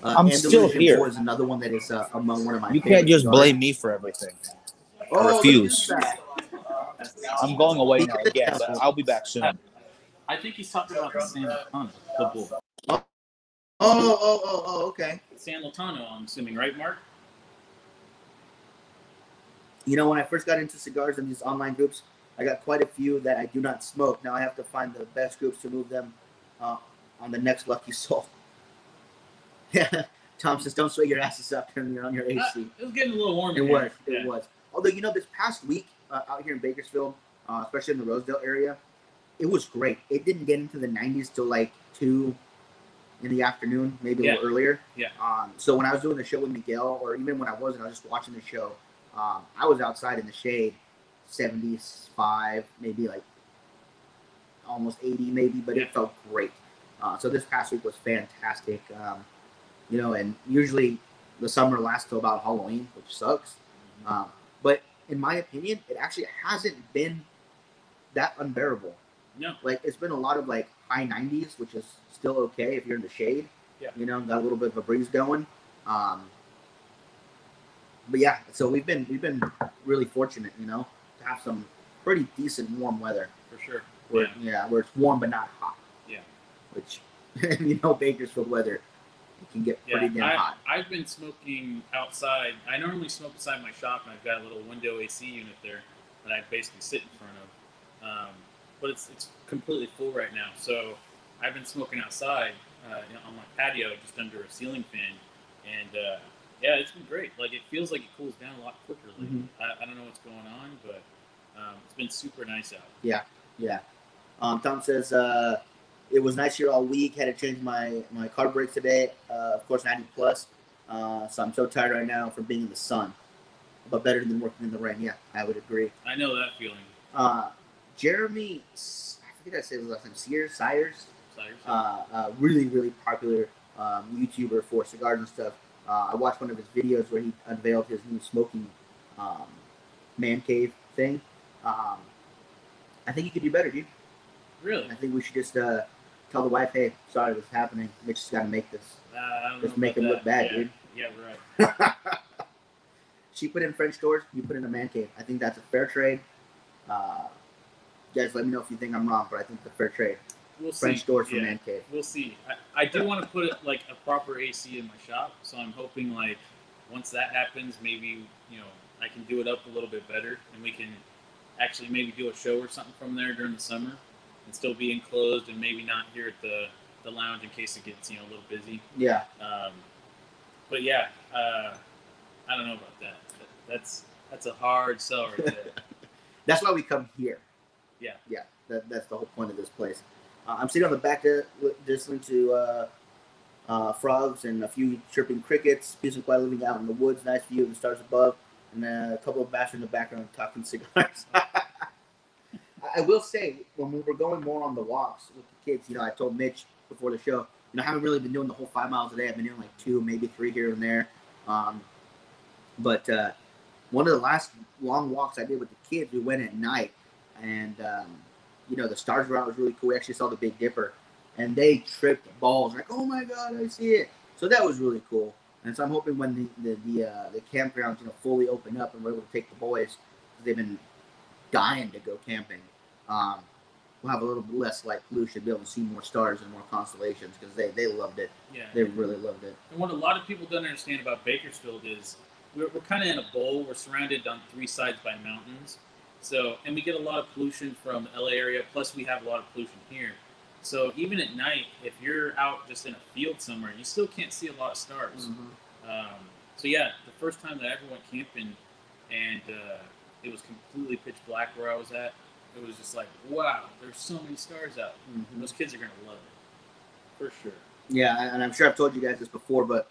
I'm still here. Bull is another one that is among one of my. You can't just blame me for everything. I refuse. I'm going away now again, but I'll be back soon. I think he's talking about the San Lotano, the Bull. Oh, okay. San Lotano, I'm assuming, right, Mark? When I first got into cigars in these online groups, I got quite a few that I do not smoke. Now I have to find the best groups to move them on the next Lucky Soul. Yeah, Tom says, don't sweat your asses up turn on your AC. It was getting a little warm. It was. Although, this past week out here in Bakersfield, especially in the Rosedale area, it was great. It didn't get into the 90s till like 2 in the afternoon, maybe a little earlier. Yeah. So when I was doing the show with Miguel, or even when I wasn't, I was just watching the show. I was outside in the shade, 75, maybe like almost 80, maybe, but it felt great. So this past week was fantastic. And usually the summer lasts till about Halloween, which sucks. But in my opinion, it actually hasn't been that unbearable. No. Like, it's been a lot of like high 90s, which is still okay if you're in the shade. Yeah. Got a little bit of a breeze going. But yeah, so we've been really fortunate, to have some pretty decent warm weather. For sure. Where it's warm but not hot. Yeah. Which, Bakersfield weather, it can get pretty damn hot. I've been smoking outside. I normally smoke inside my shop, and I've got a little window AC unit there that I basically sit in front of. But it's completely full right now. So I've been smoking outside on my patio just under a ceiling fan. And it's been great. Like, it feels like it cools down a lot quicker lately. Mm-hmm. I don't know what's going on, but it's been super nice out. Yeah. Tom says, it was nice here all week. Had to change my car brakes today. Of course, 90 plus. So I'm so tired right now from being in the sun. But better than working in the rain. Yeah, I would agree. I know that feeling. Jeremy, I forget how to say his last name, Sires. Really, really popular YouTuber for cigars and stuff. I watched one of his videos where he unveiled his new smoking man cave thing. I think he could do better, dude. Really? I think we should just tell the wife, hey, sorry this is happening. Mitch just got to make this. Just make him look bad, dude. Yeah, right. She put in French doors, you put in a man cave. I think that's a fair trade. Guys, let me know if you think I'm wrong, but I think the fair trade. We'll French see. doors for man cave. We'll see. I do want to put like a proper AC in my shop, so I'm hoping like once that happens, maybe I can do it up a little bit better, and we can actually maybe do a show or something from there during the summer, and still be enclosed, and maybe not here at the lounge in case it gets a little busy. Yeah. But yeah, I don't know about that. That's a hard sell right there. That's why we come here. Yeah. That's the whole point of this place. I'm sitting on the back there listening to frogs and a few chirping crickets, peace and quiet living out in the woods, nice view of the stars above, and a couple of bastards in the background talking cigars. I will say, when we were going more on the walks with the kids, I told Mitch before the show, I haven't really been doing the whole 5 miles a day. I've been doing like 2, maybe 3 here and there. But one of the last long walks I did with the kids, we went at night, and the stars route was really cool. We actually saw the Big Dipper, and they tripped balls. Like, oh my god, I see it. So that was really cool. And so I'm hoping when the campgrounds fully open up and we're able to take the boys, they've been dying to go camping. We'll have a little bit less light pollution, be able to see more stars and more constellations because they loved it. Yeah, they really loved it. And what a lot of people don't understand about Bakersfield is we're kind of in a bowl. We're surrounded on three sides by mountains. So, and we get a lot of pollution from the LA area. Plus, we have a lot of pollution here. So even at night, if you're out just in a field somewhere, you still can't see a lot of stars. So yeah, the first time that I ever went camping, and it was completely pitch black where I was at. It was just like, wow, there's so many stars out. Those kids are gonna love it, for sure. Yeah, and I'm sure I've told you guys this before, but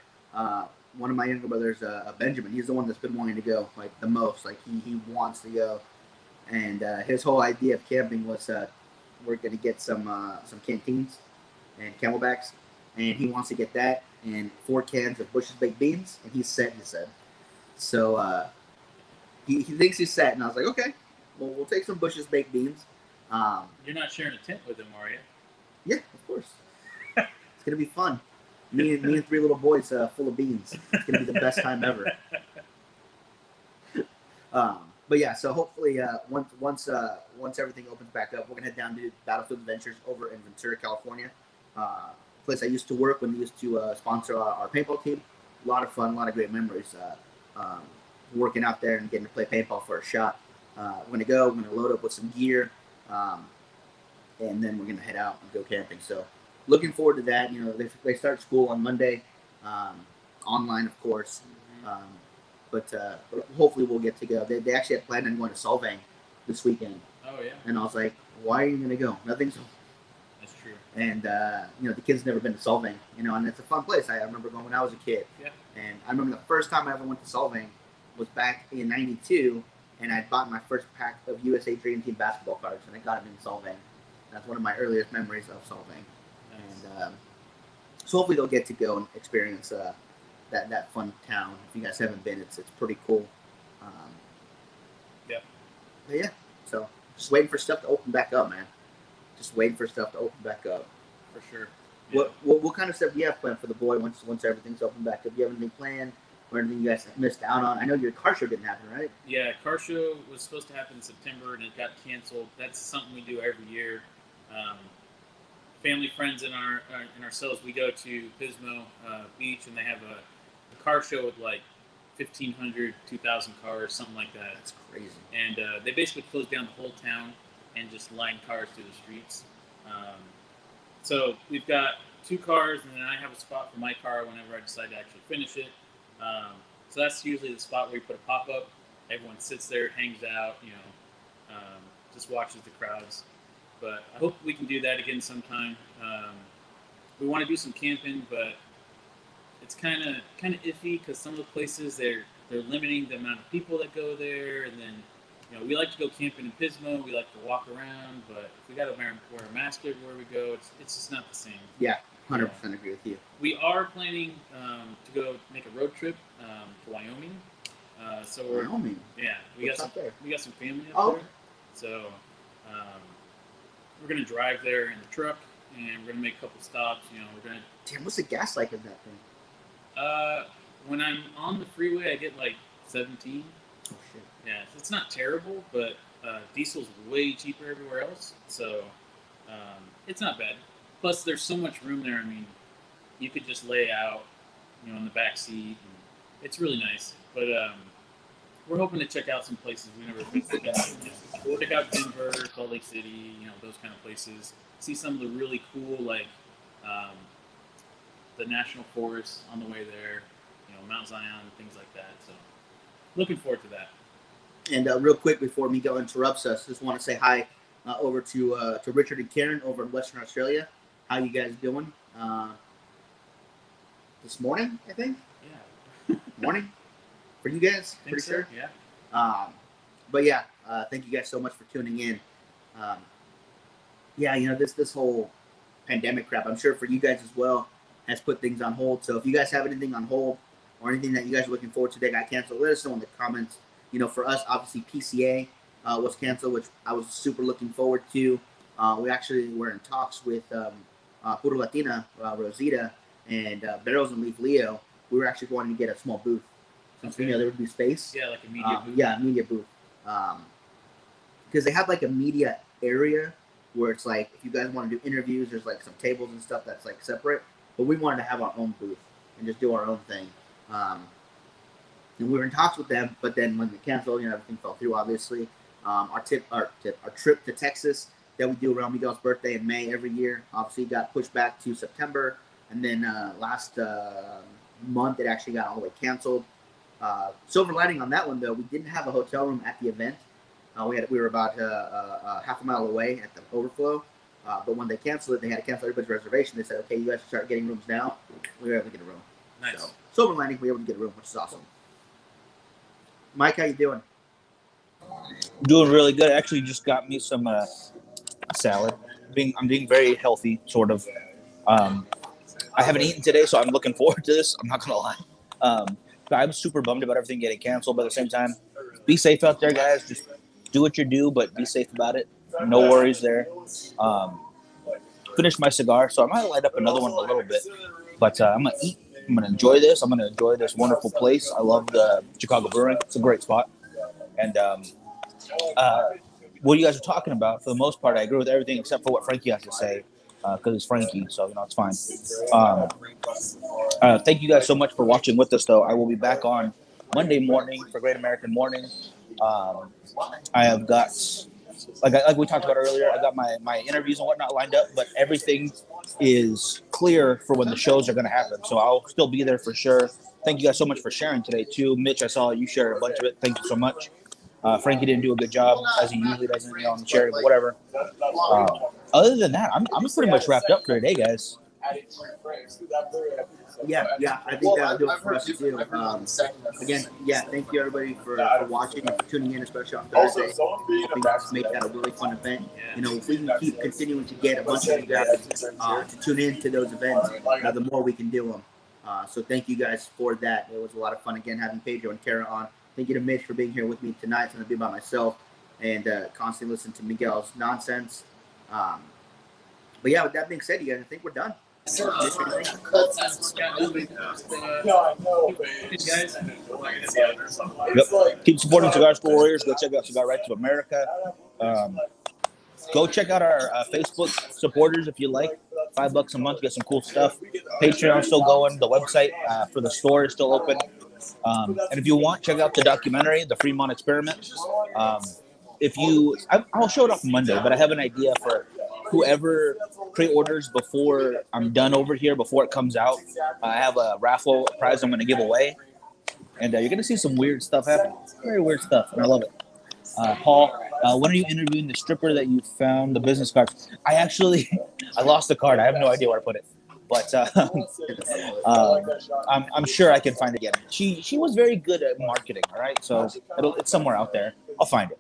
one of my younger brothers, Benjamin, he's the one that's been wanting to go like the most. Like he wants to go, and his whole idea of camping was we're gonna get some canteens and Camelbacks, and he wants to get that and 4 cans of Bush's baked beans, and he's set. He said, so he thinks he's set, and I was like, okay. Well, we'll take some Bush's baked beans. You're not sharing a tent with him, are you? Yeah, of course. It's gonna be fun. Me and 3 little boys full of beans. It's gonna be the best time ever. But yeah, so hopefully once everything opens back up, we're gonna head down to Battlefield Adventures over in Ventura, California. Place I used to work when we used to sponsor our paintball team. A lot of fun, a lot of great memories. Working out there and getting to play paintball for a shot. We're gonna load up with some gear, and then we're gonna head out and go camping. So looking forward to that. They start school on Monday, online of course, but hopefully we'll get to go. They actually had planned on going to Solvang this weekend. Oh yeah. And I was like, why are you gonna go? Nothing's. That's true. And the kids never been to Solvang, and it's a fun place. I remember going when I was a kid. Yeah. And I remember the first time I ever went to Solvang was back in '92. And I bought my first pack of USA Dream Team basketball cards, and I got them in Solvang. That's one of my earliest memories of Solvang. Nice. And so hopefully they'll get to go and experience that fun town. If you guys haven't been, it's pretty cool. Yeah. But yeah, so just waiting for stuff to open back up, man. Just waiting for stuff to open back up. For sure. Yeah. What kind of stuff do you have planned for the boy once everything's open back up? Do you have anything planned? Or anything you guys missed out on? I know your car show didn't happen, right? Yeah, car show was supposed to happen in September and it got canceled. That's something we do every year. Family, friends, and ourselves, we go to Pismo Beach, and they have a car show with like 1,500, 2,000 cars, something like that. That's crazy. And they basically close down the whole town and just line cars through the streets. So we've got 2 cars, and then I have a spot for my car whenever I decide to actually finish it. So that's usually the spot where you put a pop-up. Everyone sits there, hangs out, just watches the crowds. But I hope we can do that again sometime. We want to do some camping, but it's kind of iffy because some of the places they're limiting the amount of people that go there, and then we like to go camping in Pismo. We like to walk around, but if we got to wear a mask everywhere we go, it's just not the same. Yeah. 100% agree with you. We are planning to go make a road trip to Wyoming. So Wyoming. Yeah, we got some family up there. So we're gonna drive there in the truck, and we're gonna make a couple stops. We're gonna. Damn, what's the gas like in that thing? When I'm on the freeway, I get like 17. Oh shit. Yeah, it's not terrible, but diesel's way cheaper everywhere else, so it's not bad. Plus, there's so much room there. I mean, you could just lay out, in the back seat. And it's really nice. But we're hoping to check out some places we never visited. We'll check out Denver, Salt Lake City, those kind of places. See some of the really cool, like the National Forest on the way there. Mount Zion, things like that. So, looking forward to that. And real quick before Miguel interrupts us, just want to say hi over to Richard and Karen over in Western Australia. How you guys doing? This morning, I think. Yeah. Morning for you guys. Pretty sure. Yeah. But yeah, thank you guys so much for tuning in. This whole pandemic crap, I'm sure for you guys as well, has put things on hold. So if you guys have anything on hold or anything that you guys are looking forward to that got canceled, let us know in the comments. For us, obviously PCA was canceled, which I was super looking forward to. We actually were in talks with Puro Latina, Rosita, and Barrels and Leaf Leo. We were actually wanting to get a small booth. Since we know there would be space. Yeah, like a media booth. Yeah, media booth. Because they have like a media area where it's like if you guys want to do interviews, there's like some tables and stuff that's like separate. But we wanted to have our own booth and just do our own thing. And we were in talks with them, but then when they canceled, everything fell through. Obviously, our trip to Texas that we do around Miguel's birthday in May every year, obviously got pushed back to September, and then last month it actually got all the way canceled. Silver lining on that one though, we didn't have a hotel room at the event. We were about half a mile away at the overflow. But when they canceled it, they had to cancel everybody's reservation. They said, okay, you guys should start getting rooms now. We were able to get a room. Nice. So, silver lining, we were able to get a room, which is awesome. Mike, how you doing? Doing really good. Actually, just got me some salad. I'm being very healthy, sort of. I haven't eaten today, so I'm looking forward to this. I'm not gonna lie. I'm super bummed about everything getting canceled, but at the same time, be safe out there, guys. Just do what you do, but be safe about it. No worries there. Finished my cigar, so I might light up another one in a little bit. But I'm gonna eat. I'm gonna enjoy this. I'm gonna enjoy this wonderful place. I love the Chicago Brewing. It's a great spot. And what you guys are talking about, for the most part, I agree with everything except for what Frankie has to say, because it's Frankie, so it's fine. Thank you guys so much for watching with us, though. I will be back on Monday morning for Great American Morning. I have got, like we talked about earlier, I got my interviews and whatnot lined up, but everything is clear for when the shows are going to happen. So I'll still be there for sure. Thank you guys so much for sharing today, too. Mitch, I saw you share a bunch of it. Thank you so much. Frankie didn't do a good job, as he usually doesn't, on sharing, but whatever. Other than that, I'm pretty much wrapped up for today, guys. Yeah, I think that'll do it for us too. Again, thank you everybody for watching and for tuning in, especially on Thursday. I think let's make that a really fun event. If we can keep continuing to get a bunch of you guys to tune in to those events, the more we can do them. So thank you guys for that. It was a lot of fun again having Pedro and Tara on. Thank you to Mitch for being here with me tonight. It's going to be by myself and constantly listen to Miguel's nonsense. But yeah, with that being said, you guys, I think we're done. Yep. Keep supporting Cigar School Warriors. Go check out Cigar Rights of America. Go check out our Facebook supporters if you like. $5 a month, get some cool stuff. Patreon's still going. The website for the store is still open. And if you want, check out the documentary, The Fremont Experiment. I'll show it off Monday, but I have an idea for whoever pre-orders before I'm done over here, before it comes out. I have a raffle prize I'm going to give away. And you're going to see some weird stuff happen. Very weird stuff, and I love it. Paul, when are you interviewing the stripper that you found the business card? I lost the card. I have no idea where I put it. But I'm sure I can find it again. She was very good at marketing, all right? So it's somewhere out there. I'll find it.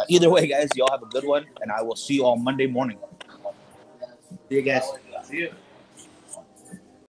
Either way, guys, y'all have a good one, and I will see you all Monday morning. See you guys. See you.